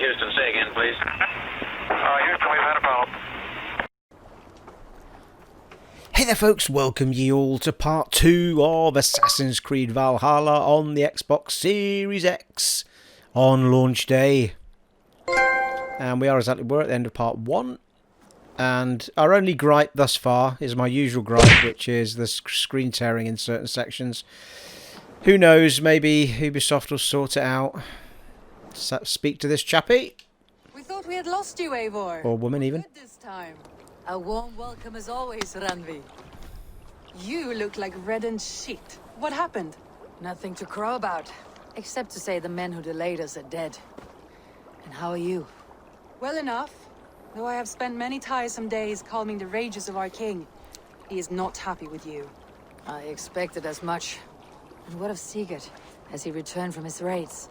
Houston, say again, please. Houston, we've had a problem. Hey there folks, welcome ye all to part 2 of Assassin's Creed Valhalla on the Xbox Series X on launch day. And we're at the end of part 1. And our only gripe thus far is my usual gripe, which is the screen tearing in certain sections. Who knows, maybe Ubisoft will sort it out. Speak to this chappie. We thought we had lost you, Eivor. Or woman even. Good this time. A warm welcome as always, Ranvi. You look like reddened shit. What happened? Nothing to crow about, except to say the men who delayed us are dead. And how are you? Well enough, though I have spent many tiresome days calming the rages of our king. He is not happy with you. I expected as much. And what of Sigurd? Has he returned from his raids?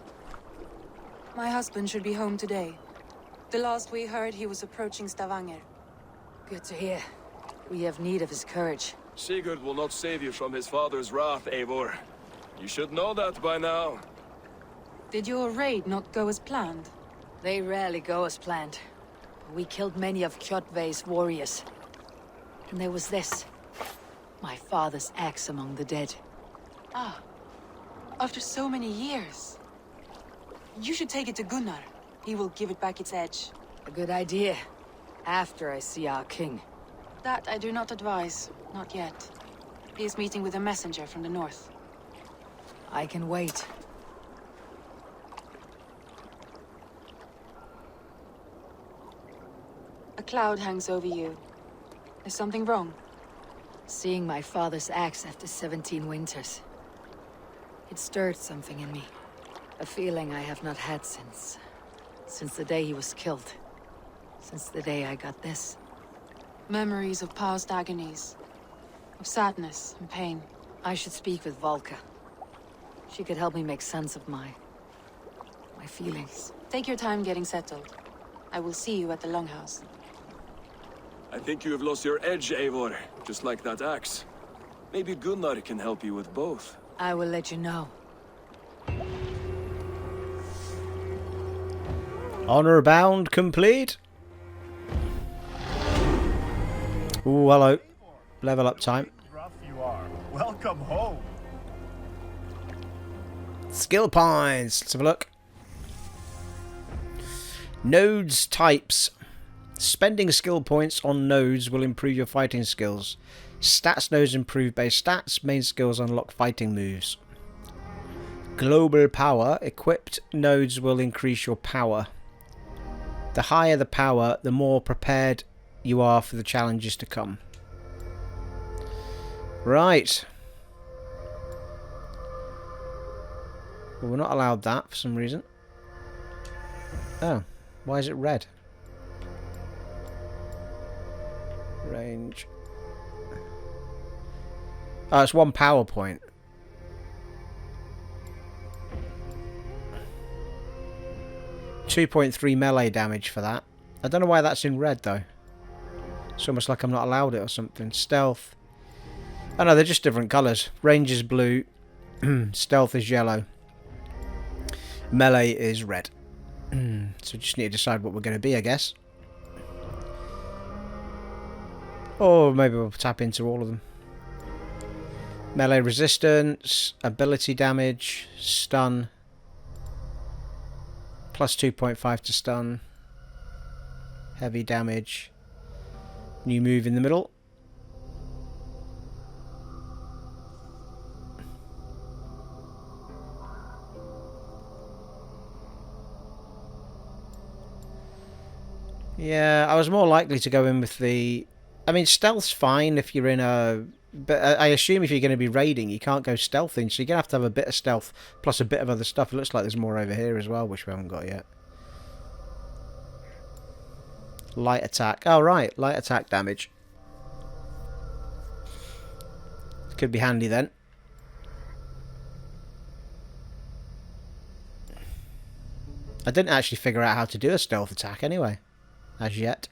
My husband should be home today. The last we heard, he was approaching Stavanger. Good to hear. We have need of his courage. Sigurd will not save you from his father's wrath, Eivor. You should know that by now. Did your raid not go as planned? They rarely go as planned. We killed many of Kjotve's warriors. And there was this. My father's axe among the dead. Ah. After so many years. You should take it to Gunnar. He will give it back its edge. A good idea. After I see our king. That I do not advise. Not yet. He is meeting with a messenger from the north. I can wait. A cloud hangs over you. Is something wrong? Seeing my father's axe after 17 winters. It stirred something in me. A feeling I have not had since the day he was killed. Since the day I got this. Memories of past agonies. Of sadness and pain. I should speak with Volka. She could help me make sense of my feelings. Take your time getting settled. I will see you at the Longhouse. I think you have lost your edge, Eivor, just like that axe. Maybe Gunnar can help you with both. I will let you know. Honor bound complete. Ooh, hello. Level up time. Rough you are. Welcome home. Skill points. Let's have a look. Nodes types. Spending skill points on nodes will improve your fighting skills. Stats nodes improve base stats. Main skills unlock fighting moves. Global power. Equipped nodes will increase your power. The higher the power, the more prepared you are for the challenges to come. Right. Well, we're not allowed that for some reason. Oh, why is it red? Range. Oh, it's one power point. .3 melee damage for that. I don't know why that's in red though. It's almost like I'm not allowed it or something. Stealth. Oh no, they're just different colours. Range is blue. Stealth is yellow. Melee is red. So we just need to decide what we're going to be, I guess. Or maybe we'll tap into all of them. Melee resistance, ability damage, stun. Plus 2.5 to stun. Heavy damage. New move in the middle. Yeah, I was more likely to go in with the... I mean, stealth's fine if you're in a... But I assume if you're going to be raiding, you can't go stealthing, so you're going to have a bit of stealth, plus a bit of other stuff. It looks like there's more over here as well, which we haven't got yet. Light attack. Oh, right. Light attack damage. Could be handy then. I didn't actually figure out how to do a stealth attack anyway. As yet.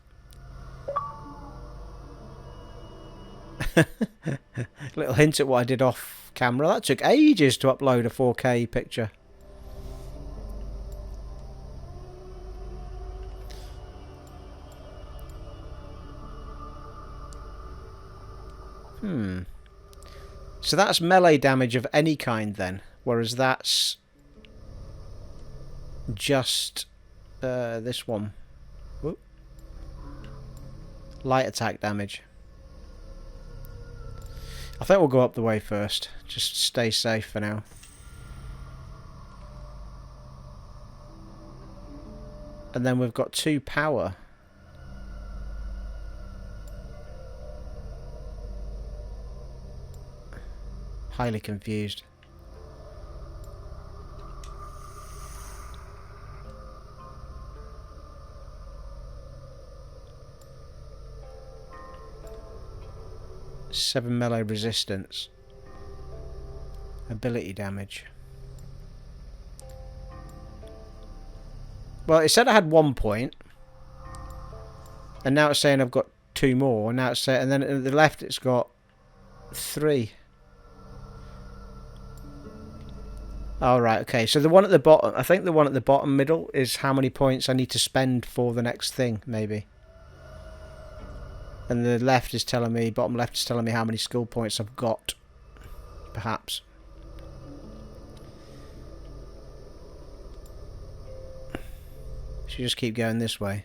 Little hint at what I did off camera. That took ages to upload a 4K picture. So that's melee damage of any kind then, whereas that's just this one. Whoop. Light attack damage. I think we'll go up the way first. Just stay safe for now. And then we've got 2 power. Highly confused. Seven melee resistance. Ability damage. Well, it said I had 1 point. And now it's saying I've got 2 more. And now it's saying, and then at the left it's got 3. Oh, right, okay. So the one at the bottom, I think the one at the bottom middle is how many points I need to spend for the next thing, maybe. And the left is telling me, bottom left is telling me how many skill points I've got. Perhaps. Should just keep going this way.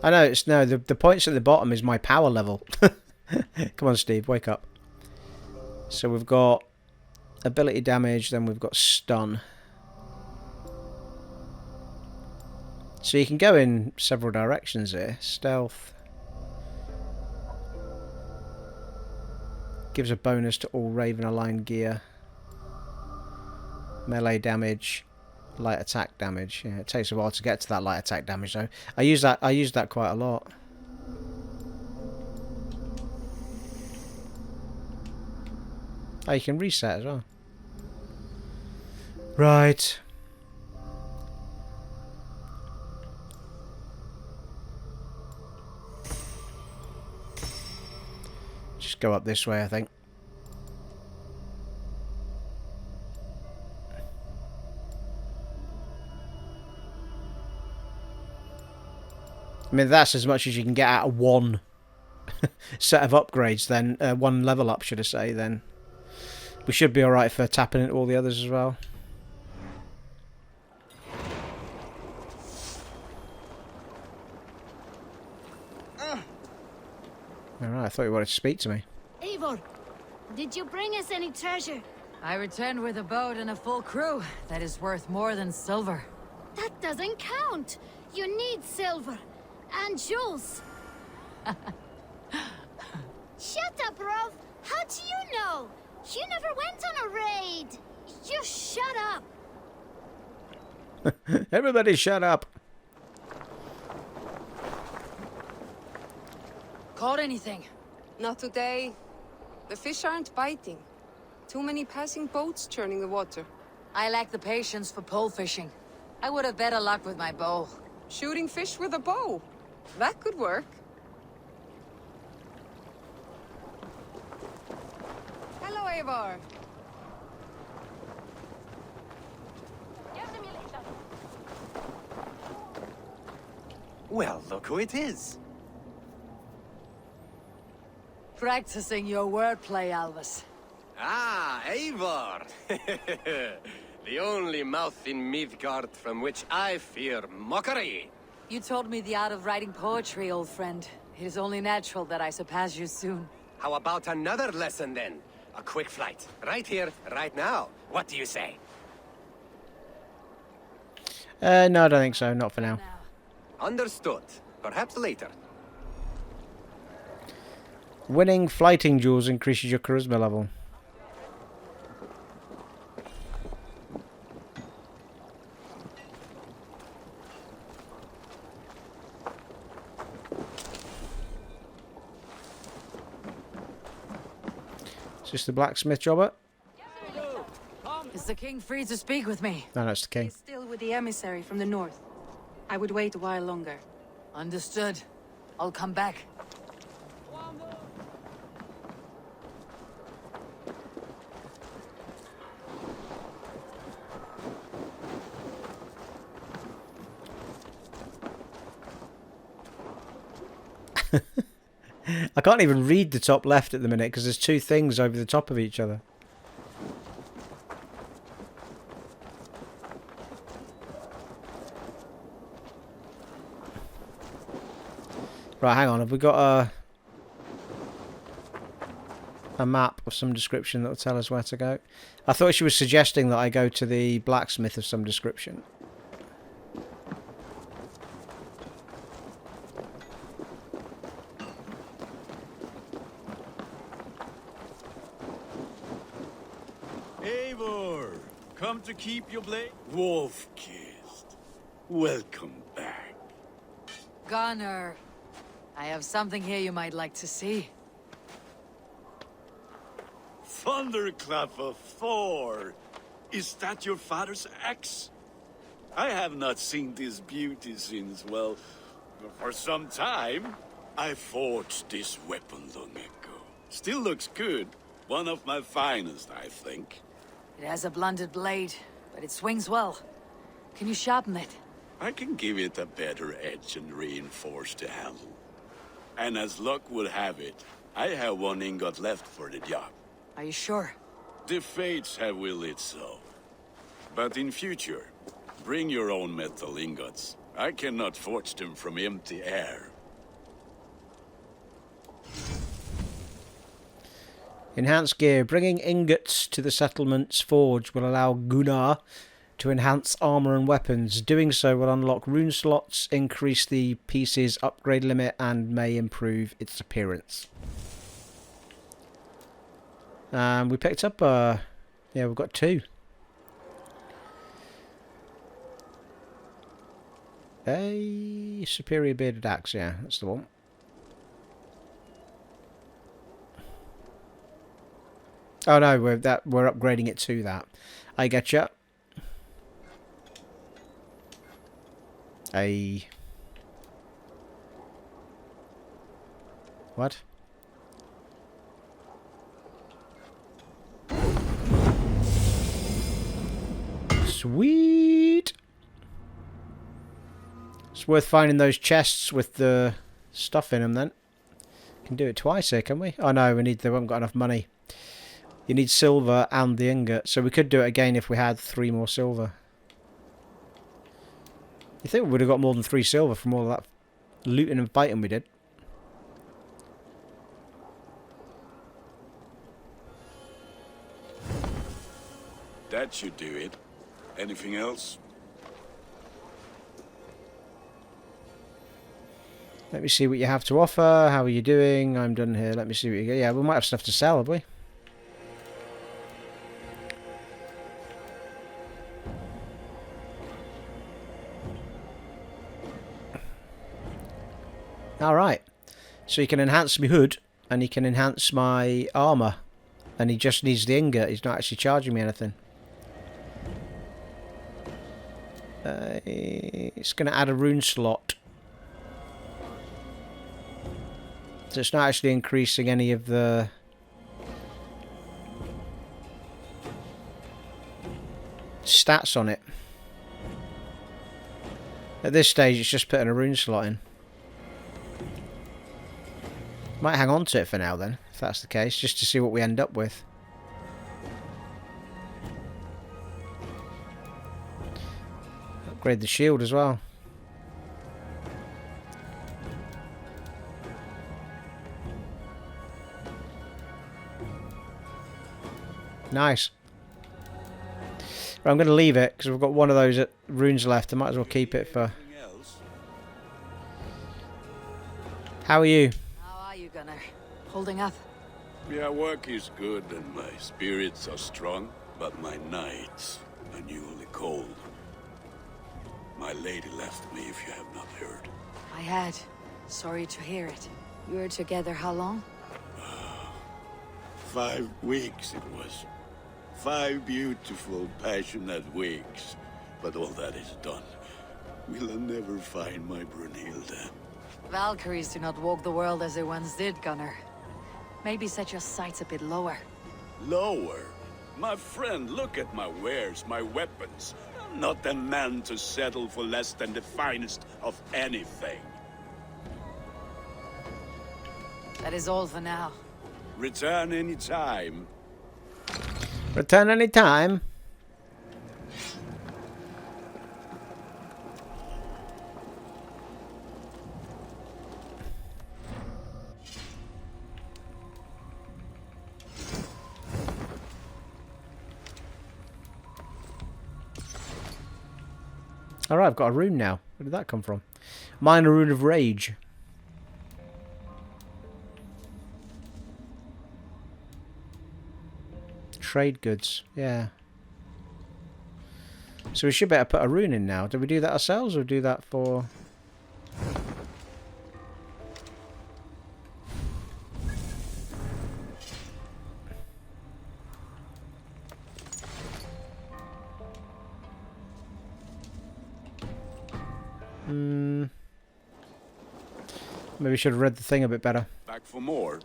I know, it's no, the points at the bottom is my power level. Come on, Steve, wake up. So we've got ability damage, then we've got stun. So you can go in several directions here. Stealth. Gives a bonus to all Raven aligned gear. Melee damage. Light attack damage. Yeah, it takes a while to get to that light attack damage though. I use that quite a lot. Oh, you can reset as well. Right. Just go up this way, I think. I mean, that's as much as you can get out of one set of upgrades, then. One level up, should I say, then. We should be alright for tapping into all the others as well. Alright, I thought you wanted to speak to me. Eivor, did you bring us any treasure? I returned with a boat and a full crew that is worth more than silver. That doesn't count. You need silver. And jewels. Shut up, Rov. How do you know? You never went on a raid. Just shut up. Everybody shut up. Caught anything? Not today. The fish aren't biting. Too many passing boats churning the water. I lack the patience for pole fishing. I would have better luck with my bow. Shooting fish with a bow. That could work. Hello, Eivor. Well, look who it is. Practicing your wordplay, Alvis. Ah, Eivor. The only mouth in Midgard from which I fear mockery. You told me the art of writing poetry, old friend. It is only natural that I surpass you soon. How about another lesson then? A quick flight. Right here, right now. What do you say? No, I don't think so. Not for now. Understood. Perhaps later. Winning flighting duels increases your charisma level. Is this the blacksmith, Robert? Is the king free to speak with me? No, that's the king. He's still with the emissary from the north. I would wait a while longer. Understood. I'll come back. I can't even read the top left at the minute because there's two things over the top of each other. Right, hang on. Have we got a map of some description that will tell us where to go? I thought she was suggesting that I go to the blacksmith of some description. Eivor, come to keep your blade? Wolf-kissed, welcome back. Gunnar, I have something here you might like to see. Thunderclap of Thor! Is that your father's axe? I have not seen this beauty since, well, for some time. I forged this weapon long ago. Still looks good. One of my finest, I think. It has a blunted blade, but it swings well. Can you sharpen it? I can give it a better edge and reinforce the handle. And as luck would have it, I have one ingot left for the job. Are you sure? The fates have willed it so. But in future, bring your own metal ingots. I cannot forge them from empty air. Enhanced gear. Bringing ingots to the settlement's forge will allow Gunnar to enhance armor and weapons. Doing so will unlock rune slots, increase the piece's upgrade limit, and may improve its appearance. We picked up yeah, we've got two. A superior bearded axe, yeah, that's the one. Oh no, we're upgrading it to that. I get you. What? Sweet. It's worth finding those chests with the stuff in them then. Can do it twice here, can we? Oh no, we haven't got enough money. You need silver and the ingot, so we could do it again if we had 3 more silver. You think we would have got more than 3 silver from all that looting and fighting we did? That should do it. Anything else? Let me see what you have to offer. How are you doing? I'm done here. Let me see what you get. Yeah, we might have stuff to sell, have we? Alright. So he can enhance my hood, and he can enhance my armour. And he just needs the ingot. He's not actually charging me anything. It's going to add a rune slot. So it's not actually increasing any of the stats on it. At this stage it's just putting a rune slot in. Might hang on to it for now then, if that's the case, just to see what we end up with. Upgrade the shield as well. Nice. Right, I'm going to leave it because we've got one of those runes left. I might as well keep it for... How are you? How are you, Gunnar? Holding up? Yeah, work is good and my spirits are strong, but my nights are newly cold. My lady left me, if you have not heard. I had. Sorry to hear it. You were together how long? 5 weeks it was. 5 beautiful, passionate weeks. But all that is done. Will I never find my Brunhilde? Valkyries do not walk the world as they once did, Gunnar. Maybe set your sights a bit lower. Lower? My friend, look at my wares, my weapons. I'm not a man to settle for less than the finest of anything. That is all for now. Return any time. Return any time. Alright, I've got a rune now. Where did that come from? Minor rune of rage. Trade goods, yeah. So we should better put a rune in now. Do we do that ourselves or do that for... Maybe we should have read the thing a bit better. Back for more.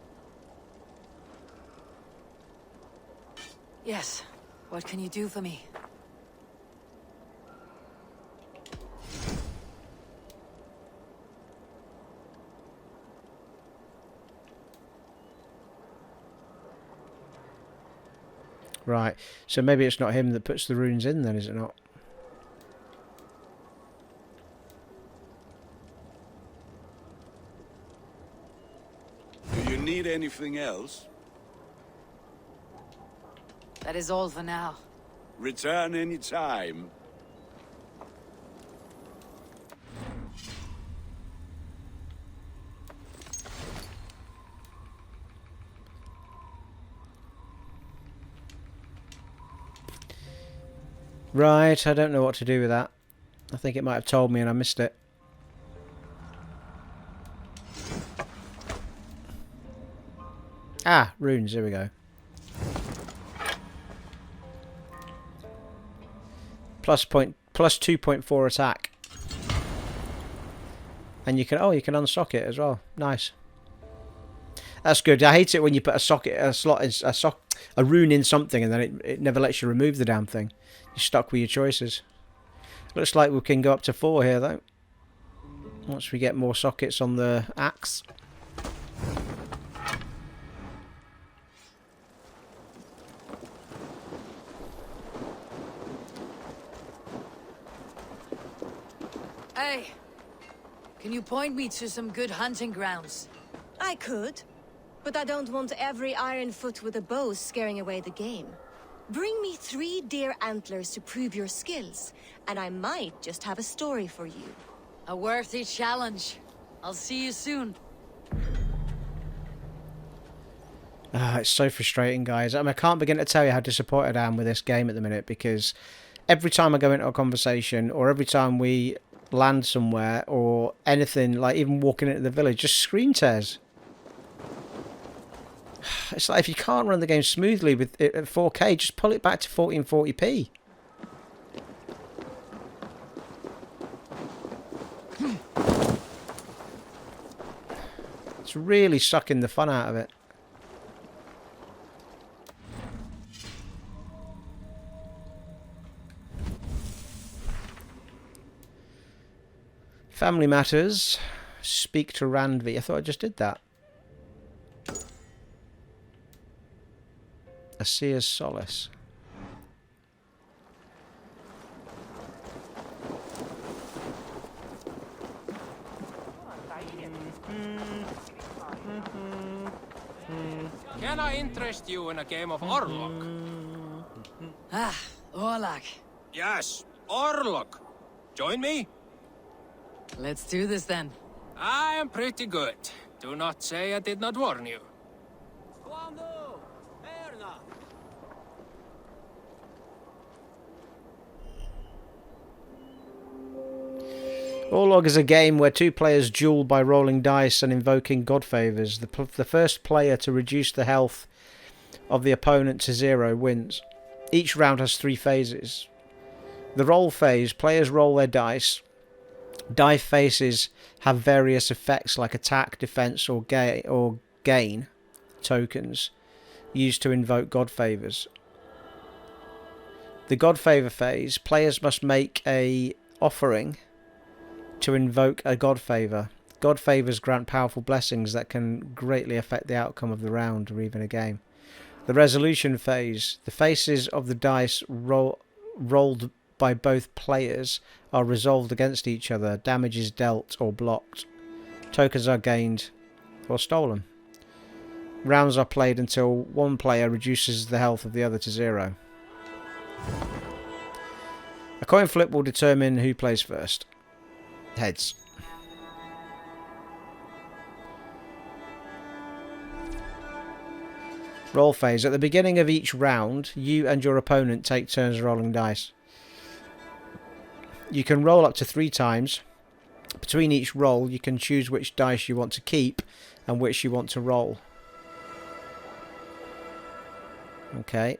Yes. What can you do for me? Right. So maybe it's not him that puts the runes in then, is it not? Do you need anything else? That is all for now. Return any time. Right, I don't know what to do with that. I think it might have told me and I missed it. Ah, runes, here we go. Plus 2.4 attack. And you can unsock it as well. Nice. That's good. I hate it when you put a rune in something and then it never lets you remove the damn thing. You're stuck with your choices. Looks like we can go up to 4 here though. Once we get more sockets on the axe. Hey, can you point me to some good hunting grounds? I could, but I don't want every iron foot with a bow scaring away the game. Bring me 3 deer antlers to prove your skills, and I might just have a story for you. A worthy challenge. I'll see you soon. It's so frustrating, guys. I can't begin to tell you how disappointed I am with this game at the minute, because every time I go into a conversation or every time we land somewhere or anything, like even walking into the village, just screen tears. It's like if you can't run the game smoothly with it at 4K, just pull it back to 1440p. It's really sucking the fun out of it. Family matters. Speak to Randvi. I thought I just did that. A seer's solace. Can I interest you in a game of Orlok? Ah, Orlok. Yes, Orlok. Join me? Let's do this then. I am pretty good. Do not say I did not warn you. Orlog is a game where 2 players duel by rolling dice and invoking god favors. The first player to reduce the health of the opponent to 0 wins. Each round has 3 phases. The roll phase, players roll their dice. Die faces have various effects like attack, defense, or gain tokens used to invoke god favors. The god favor phase, players must make a offering to invoke a god favor. God favors grant powerful blessings that can greatly affect the outcome of the round or even a game. The resolution phase. The faces of the dice rolled by both players are resolved against each other. Damage is dealt or blocked. Tokens are gained or stolen. Rounds are played until one player reduces the health of the other to 0. A coin flip will determine who plays first. Heads. Roll phase. At the beginning of each round, you and your opponent take turns rolling dice. You can roll up to 3 times. Between each roll, you can choose which dice you want to keep and which you want to roll. Okay.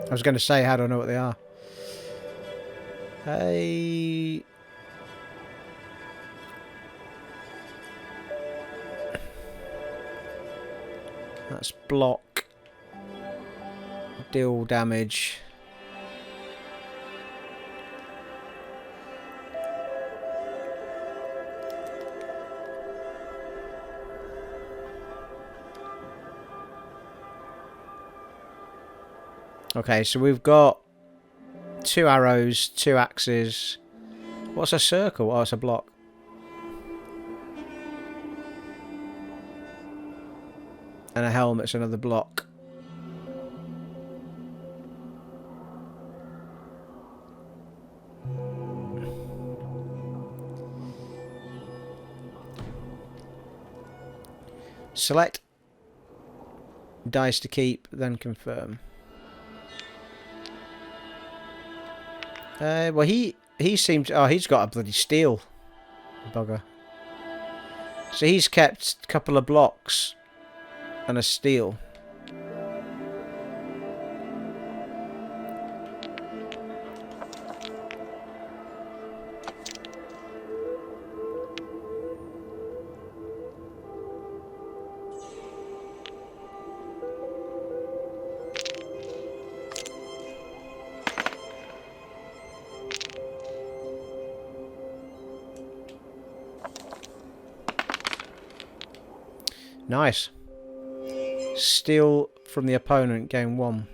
I was going to say, how do I know what they are? Hey. That's block. Deal damage. Okay, so we've got 2 arrows, 2 axes. What's a circle? Oh, it's a block. And a helmet's another block. Select dice to keep, then confirm. Well, he seems... Oh, he's got a bloody steel. Bugger. So he's kept a couple of blocks and a steel. Nice. Steal from the opponent, game 1.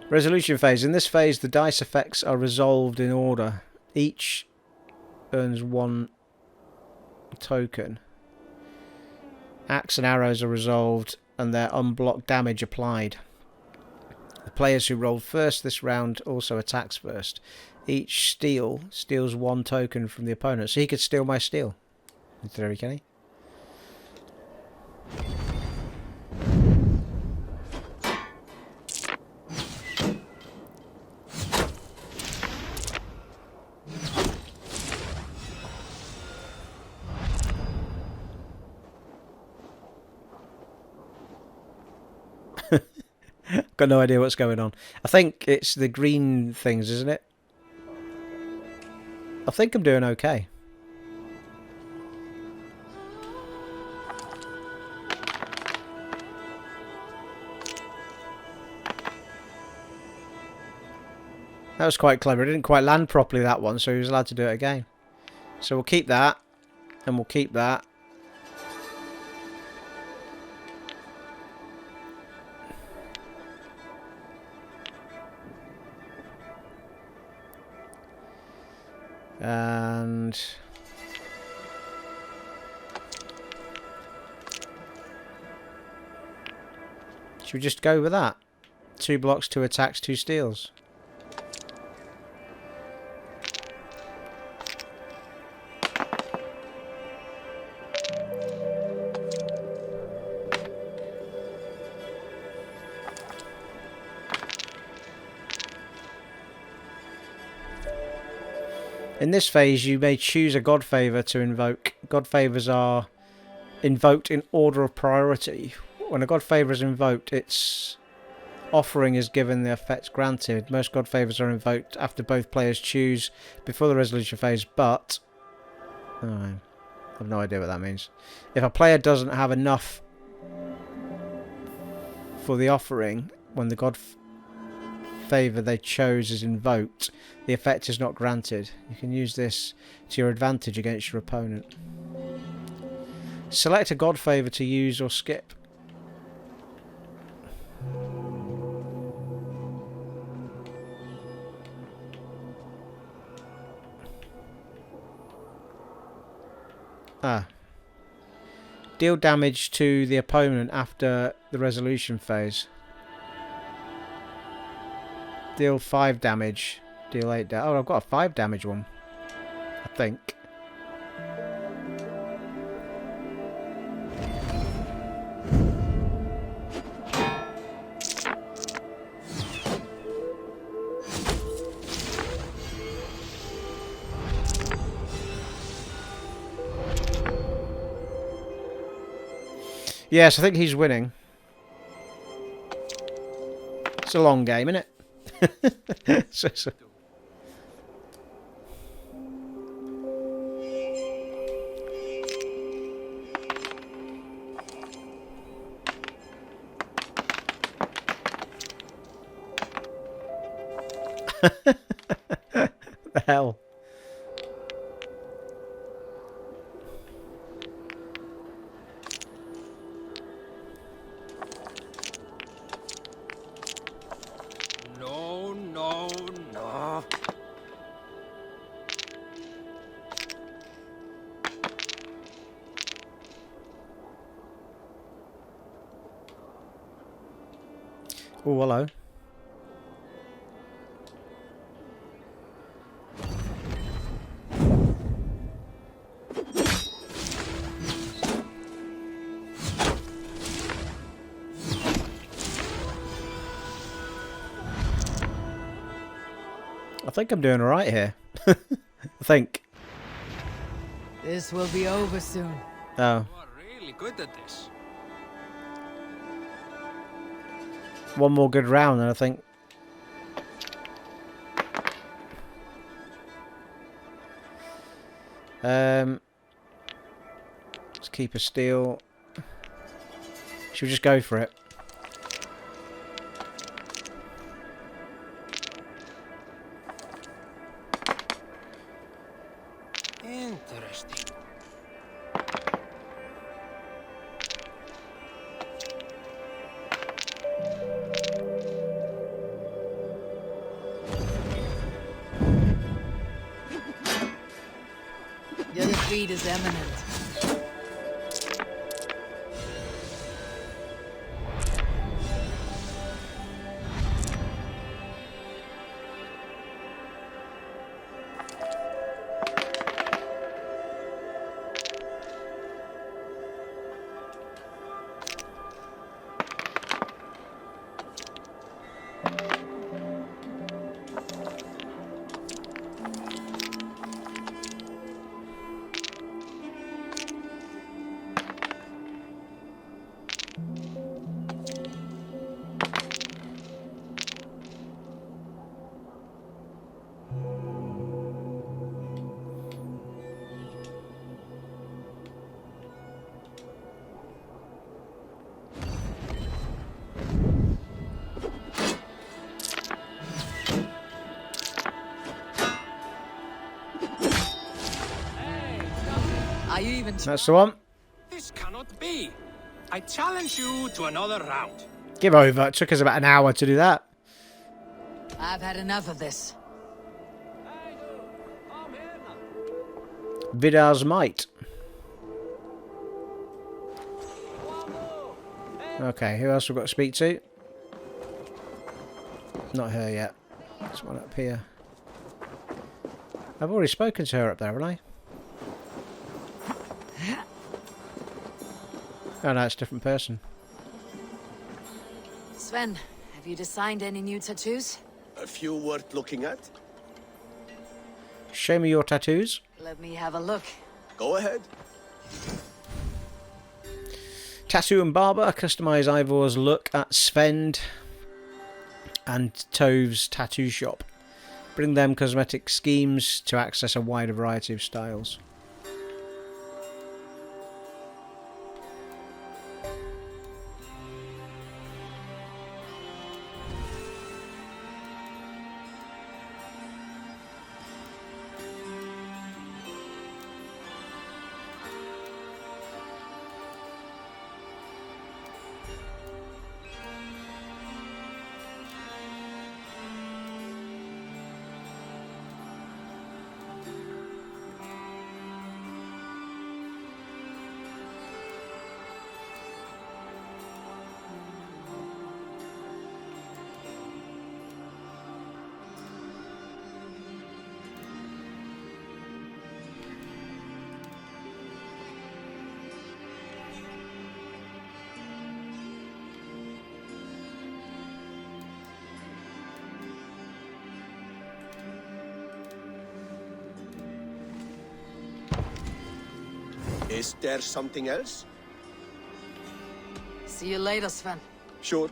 Resolution phase. In this phase, the dice effects are resolved in order. Each earns 1 token. Axe and arrows are resolved and their unblocked damage applied. The players who rolled first this round also attacks first. Each steal steals 1 token from the opponent. So he could steal my steal. In theory, can he? Got no idea what's going on. I think it's the green things, isn't it? I think I'm doing okay. That was quite clever. It didn't quite land properly, that one, so he was allowed to do it again. So we'll keep that, and we'll keep that. And should we just go with that? 2 blocks, 2 attacks, 2 steals. In this phase, you may choose a god favor to invoke. God favors are invoked in order of priority. When a god favor is invoked, its offering is given the effect granted. Most god favors are invoked after both players choose before the resolution phase, but I have no idea what that means. If a player doesn't have enough for the offering when the god favor they chose is invoked, the effect is not granted. You can use this to your advantage against your opponent. Select a god favor to use or skip. Deal damage to the opponent after the resolution phase. Deal 5 damage. Deal 8 damage. Oh, I've got a 5 damage one. I think. Yes, I think he's winning. It's a long game, isn't it? so. The hell? No, no, no. Oh, hello. I think I'm doing alright here. I think. This will be over soon. Oh. You are really good at this. One more good round and I think. Let's keep a steal. Should we just go for it? Interesting. Your defeat is imminent. Are you even? That's the one. This cannot be. I challenge you to another round. Give over. It took us about an hour to do that. I've had enough of this. Vidar's might. Okay, who else we've got to speak to? Not her yet. There's one up here. I've already spoken to her up there, haven't I? Oh no, it's a different person. Sven, have you designed any new tattoos? A few worth looking at? Show me your tattoos. Let me have a look. Go ahead. Tattoo and Barber. Customise Ivor's look at Svend and Tove's tattoo shop. Bring them cosmetic schemes to access a wider variety of styles. Is there something else? See you later, Sven. Sure.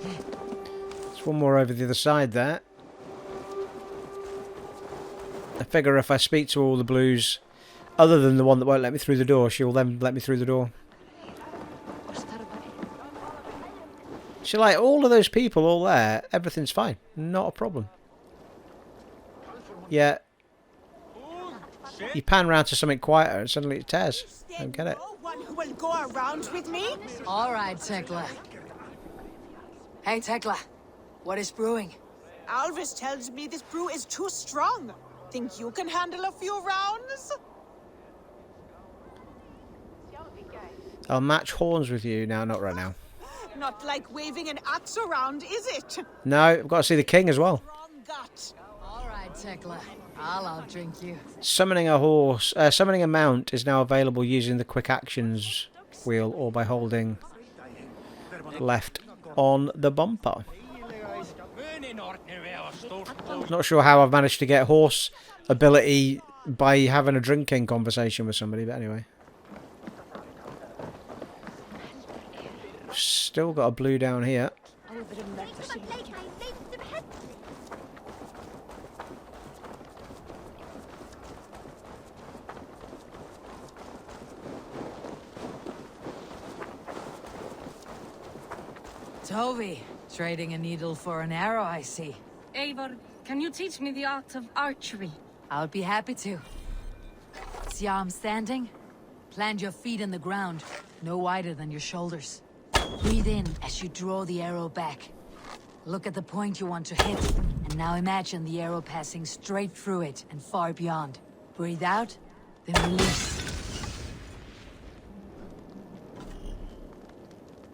There's one more over the other side there. I figure if I speak to all the blues, other than the one that won't let me through the door, she'll then let me through the door. She's like, all of those people all there, everything's fine. Not a problem. Yeah. You pan round to something quieter and suddenly it tears. I don't get it. One who will go around with me? All right, Tekla. Hey, Tekla. What is brewing? Alvis tells me this brew is too strong. Think you can handle a few rounds? I'll match horns with you. No, not right now. Not like waving an axe around, is it? No, I've got to see the king as well. All right, Tekla. I'll outdrink you. Summoning a horse, summoning a mount is now available using the quick actions wheel or by holding left on the bumper. Not sure how I've managed to get horse ability by having a drinking conversation with somebody, but anyway. Still got a blue down here. Toby, trading a needle for an arrow, I see. Eivor, can you teach me the art of archery? I'll be happy to. See how I'm standing? Plant your feet in the ground, no wider than your shoulders. Breathe in as you draw the arrow back. Look at the point you want to hit, and now imagine the arrow passing straight through it and far beyond. Breathe out, then release.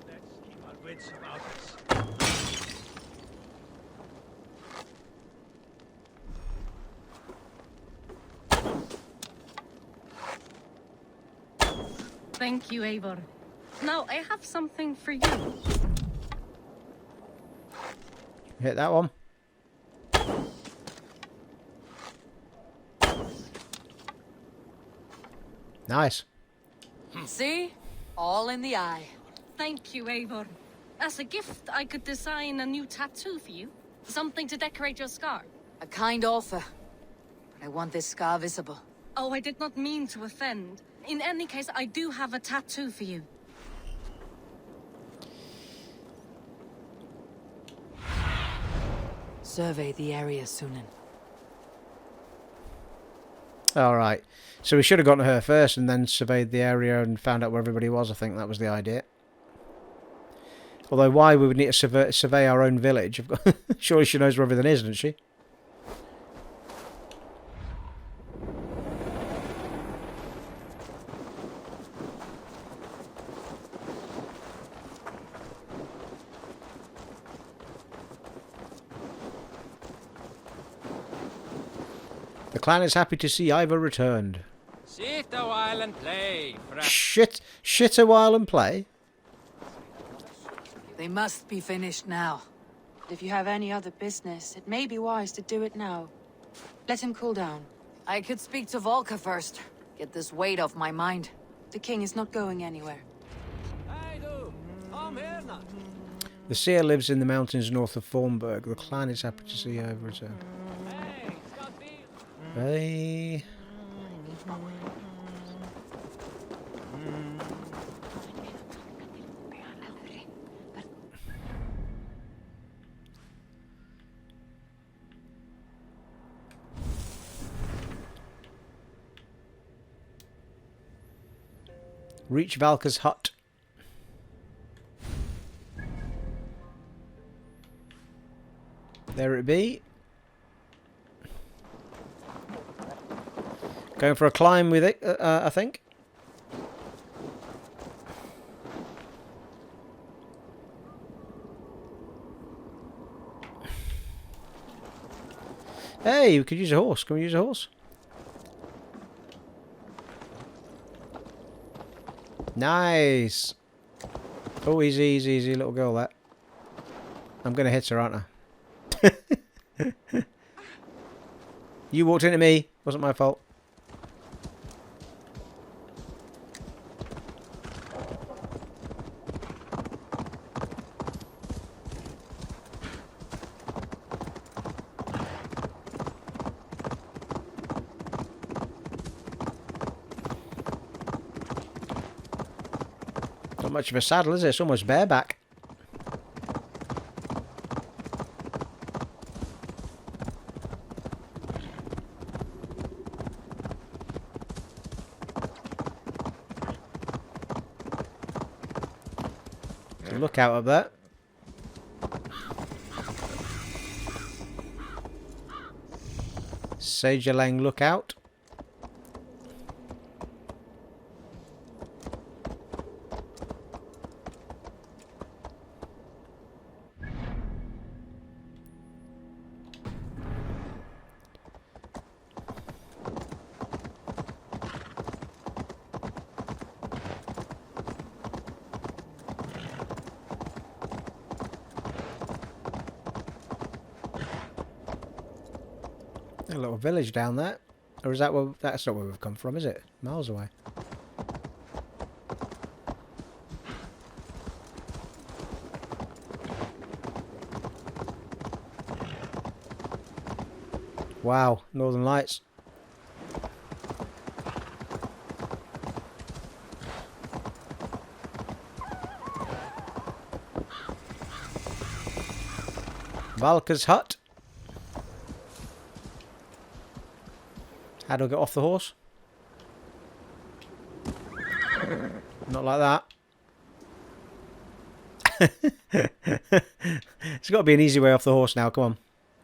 Let's keep our wits about us. Thank you, Eivor. Now, I have something for you. Hit that one. Nice. See? All in the eye. Thank you, Eivor. As a gift, I could design a new tattoo for you. Something to decorate your scar. A kind offer. But I want this scar visible. Oh, I did not mean to offend. In any case, I do have a tattoo for you. Survey the area, Sunan. Alright. So we should have gone to her first and then surveyed the area and found out where everybody was. I think that was the idea. Although why we would need to survey our own village. Surely she knows where everything is, doesn't she? The clan is happy to see Ivor returned. Sit a while and play. Shit a while and play? They must be finished now. If you have any other business, it may be wise to do it now. Let him cool down. I could speak to Volka first. Get this weight off my mind. The king is not going anywhere. The seer lives in the mountains north of Thornburg. The clan is happy to see her return. Hey. Reach Valka's hut. There it be. Going for a climb with it, I think. Hey, we could use a horse. Can we use a horse? Nice. Oh, easy, easy, easy, little girl, that. I'm going to hit her, aren't I? You walked into me. Wasn't my fault. Not much of a saddle, is it? It's almost bareback. Look out up there. Sagelang lookout. A little village down there. Or is that where... That's not where we've come from, is it? Miles away. Wow, Northern Lights. Valka's hut. How do I get off the horse? Not like that. It's got to be an easy way off the horse now. Come on.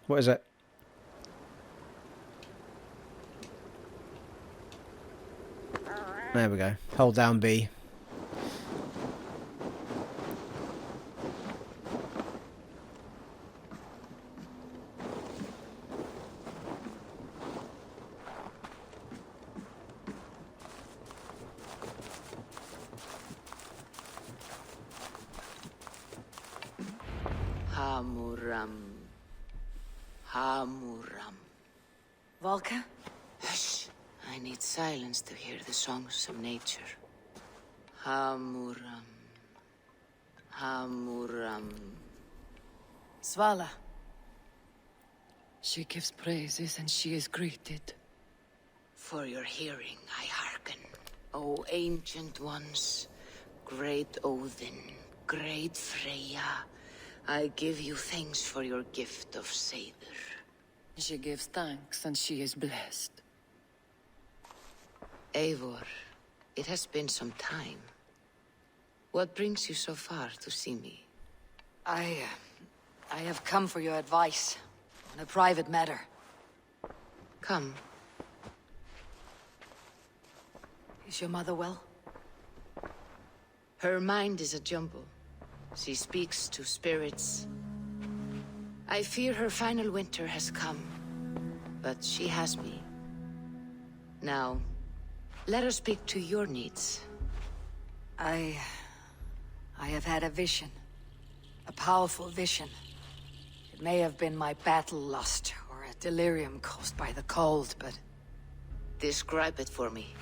What is it? There we go. Hold down B. Hamuram. Hamuram. Volka? Hush. I need silence to hear the songs of nature. Hamuram. Hamuram. Svala. She gives praises and she is greeted. For your hearing, I hearken. O ancient ones, great Odin, great Freya, I give you thanks for your gift of Seidr. She gives thanks and she is blessed. Eivor, it has been some time. What brings you so far to see me? I have come for your advice on a private matter. Come. Is your mother well? Her mind is a jumble. She speaks to spirits. I fear her final winter has come, but she has me. Now, let her speak to your needs. I have had a vision. A powerful vision. It may have been my battle lust, or a delirium caused by the cold, but... Describe it for me.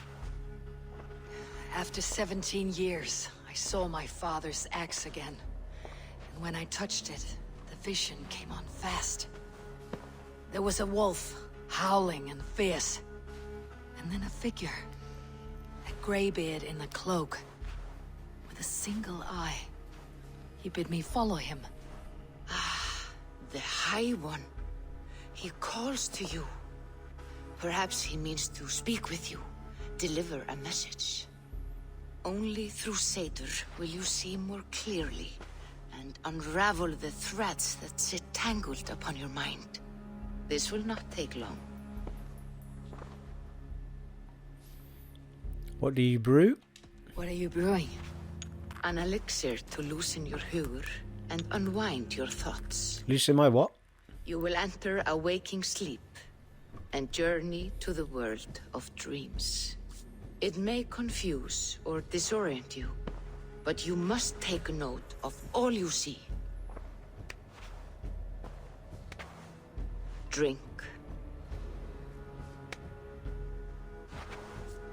After 17 years, I saw my father's axe again. And when I touched it, the vision came on fast. There was a wolf, howling and fierce. And then a figure. A greybeard in a cloak. With a single eye. He bid me follow him. Ah, the High One. He calls to you. Perhaps he means to speak with you. Deliver a message. Only through Seder will you see more clearly and unravel the threads that sit tangled upon your mind. This will not take long. What do you brew? What are you brewing? An elixir to loosen your hugur and unwind your thoughts. Loosen my what? You will enter a waking sleep and journey to the world of dreams. It may confuse or disorient you, but you must take note of all you see. Drink.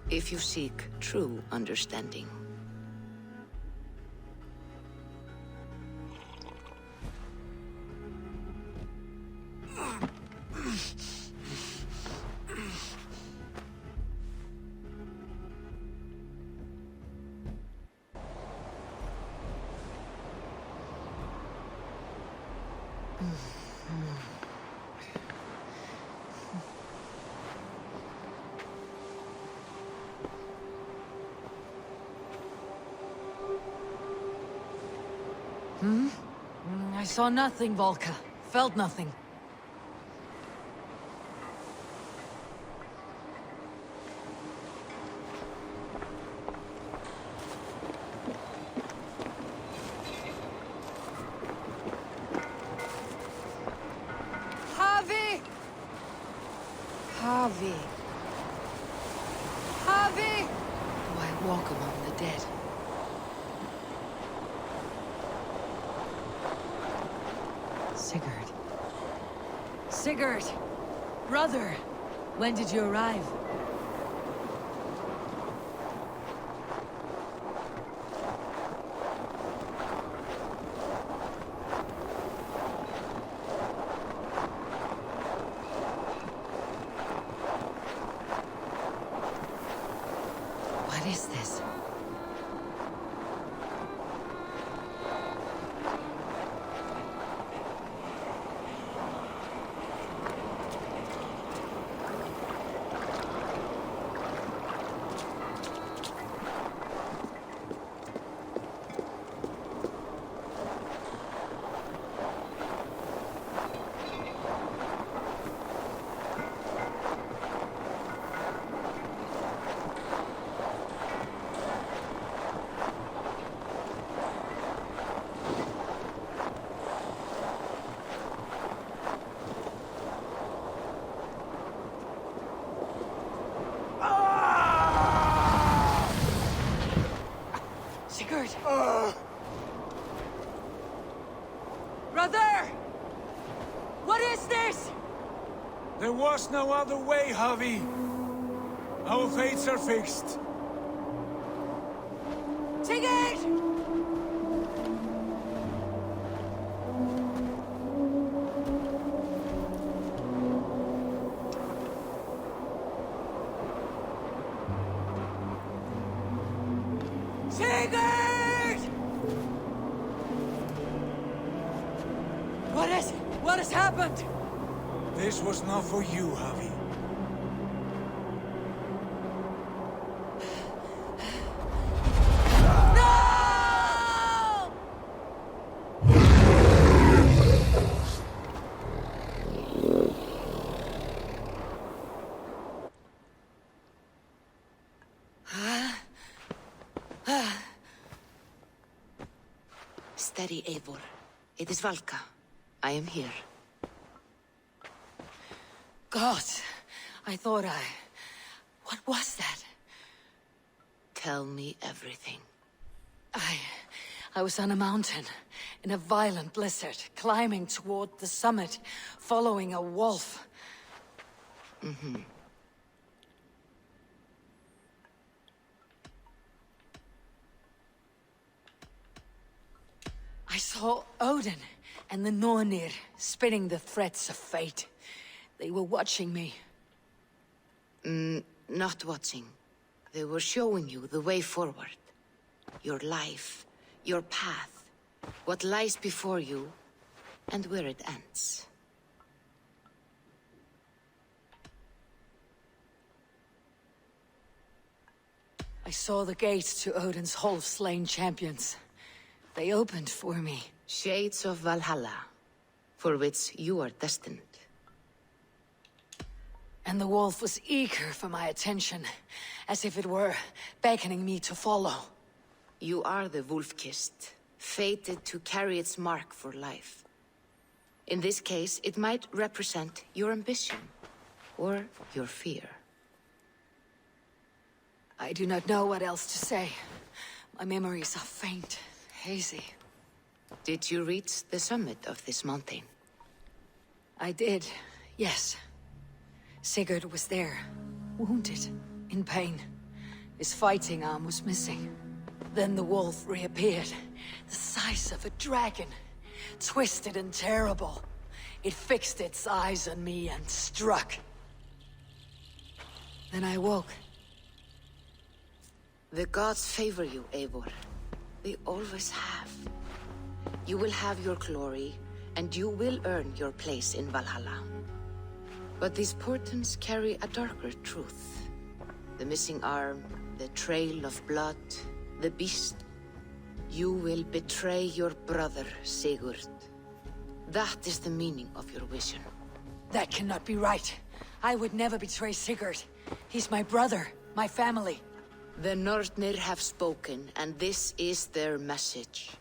If you seek true understanding. I saw nothing, Volka. Felt nothing. Harvey! Harvey. Harvey! Do I walk among the dead? Sigurd. Sigurd! Brother! When did you arrive? What is this? Sigurd! Brother! What is this? There was no other way, Javi. Our fates are fixed. Sigurd! Sigurd! What is it? What has happened? This was not for you, Javi. No! Steady, Eivor. It is Valka. I am here. God, I thought I... What was that? Tell me everything. I was on a mountain, in a violent blizzard, climbing toward the summit, following a wolf. I saw Odin and the Nornir spitting the threats of fate. They were watching me. Not watching. They were showing you the way forward. Your life, your path, what lies before you, and where it ends. I saw the gates to Odin's Hall of Slain Champions. They opened for me. Shades of Valhalla, for which you are destined. And the wolf was eager for my attention, as if it were beckoning me to follow. You are the wolf-kissed, fated to carry its mark for life. In this case, it might represent your ambition, or your fear. I do not know what else to say. My memories are faint, hazy. Did you reach the summit of this mountain? I did, yes. Sigurd was there, wounded, in pain. His fighting arm was missing. Then the wolf reappeared, the size of a dragon, twisted and terrible. It fixed its eyes on me and struck. Then I woke. The gods favor you, Eivor. They always have. You will have your glory, and you will earn your place in Valhalla. But these portents carry a darker truth. The missing arm, the trail of blood, the beast. You will betray your brother, Sigurd. That is the meaning of your vision. That cannot be right. I would never betray Sigurd. He's my brother, my family. The Nornir have spoken, and this is their message.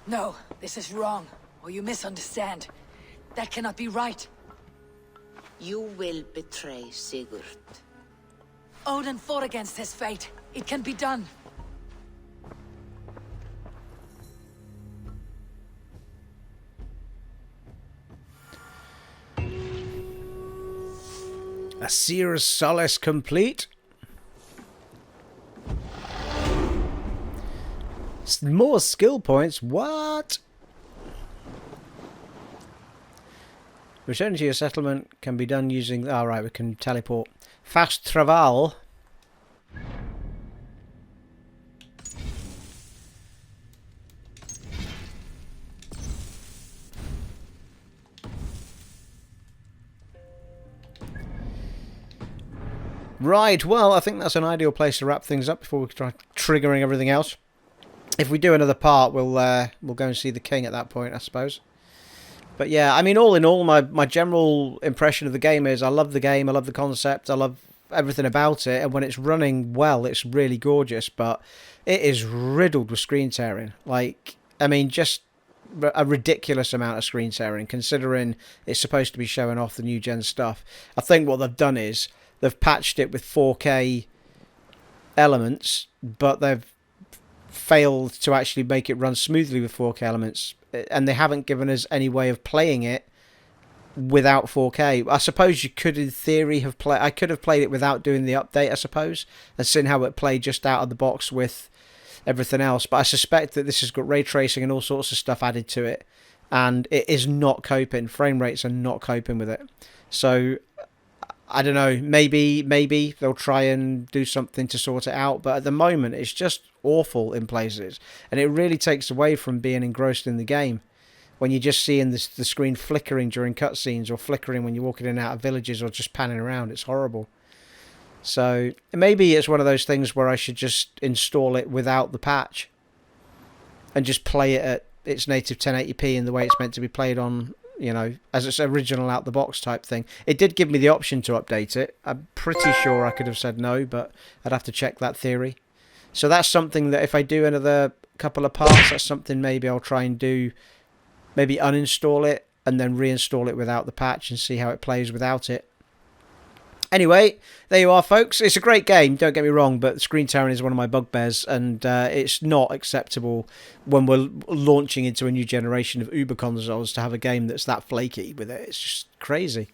No, this is wrong, or you misunderstand. That cannot be right. You will betray Sigurd. Odin fought against his fate. It can be done. Asir's Solace complete. More skill points? What? Returning to your settlement can be done using... Oh, right, we can teleport. Fast travel. Right, well, I think that's an ideal place to wrap things up before we try triggering everything else. If we do another part, we'll go and see the king at that point, I suppose. But yeah, I mean, all in all, my general impression of the game is I love the game, I love the concept, I love everything about it, and when it's running well, it's really gorgeous, but it is riddled with screen tearing. Like, I mean, just a ridiculous amount of screen tearing, considering it's supposed to be showing off the new gen stuff. I think what they've done is they've patched it with 4K elements, but they've failed to actually make it run smoothly with 4K elements, and they haven't given us any way of playing it without 4K. I suppose you could, in theory, have played. I could have played it without doing the update, I suppose, and seen how it played just out of the box with everything else. But I suspect that this has got ray tracing and all sorts of stuff added to it, and it is not coping. Frame rates are not coping with it. So I don't know. Maybe they'll try and do something to sort it out. But at the moment, it's just awful in places, and it really takes away from being engrossed in the game when you're just seeing the screen flickering during cutscenes, or flickering when you're walking in and out of villages, or just panning around. It's horrible. So maybe it's one of those things where I should just install it without the patch and just play it at its native 1080p in the way it's meant to be played on, you know, as its original out the box type thing. It did give me the option to update it. I'm pretty sure I could have said no, but I'd have to check that theory. So that's something that if I do another couple of parts, that's something maybe I'll try and do. Maybe uninstall it and then reinstall it without the patch and see how it plays without it. Anyway, there you are, folks. It's a great game, don't get me wrong, but screen tearing is one of my bugbears, and it's not acceptable when we're launching into a new generation of Uber consoles to have a game that's that flaky with it. It's just crazy.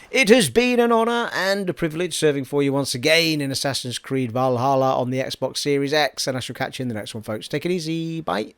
It has been an honour and a privilege serving for you once again in Assassin's Creed Valhalla on the Xbox Series X, and I shall catch you in the next one, folks. Take it easy. Bye.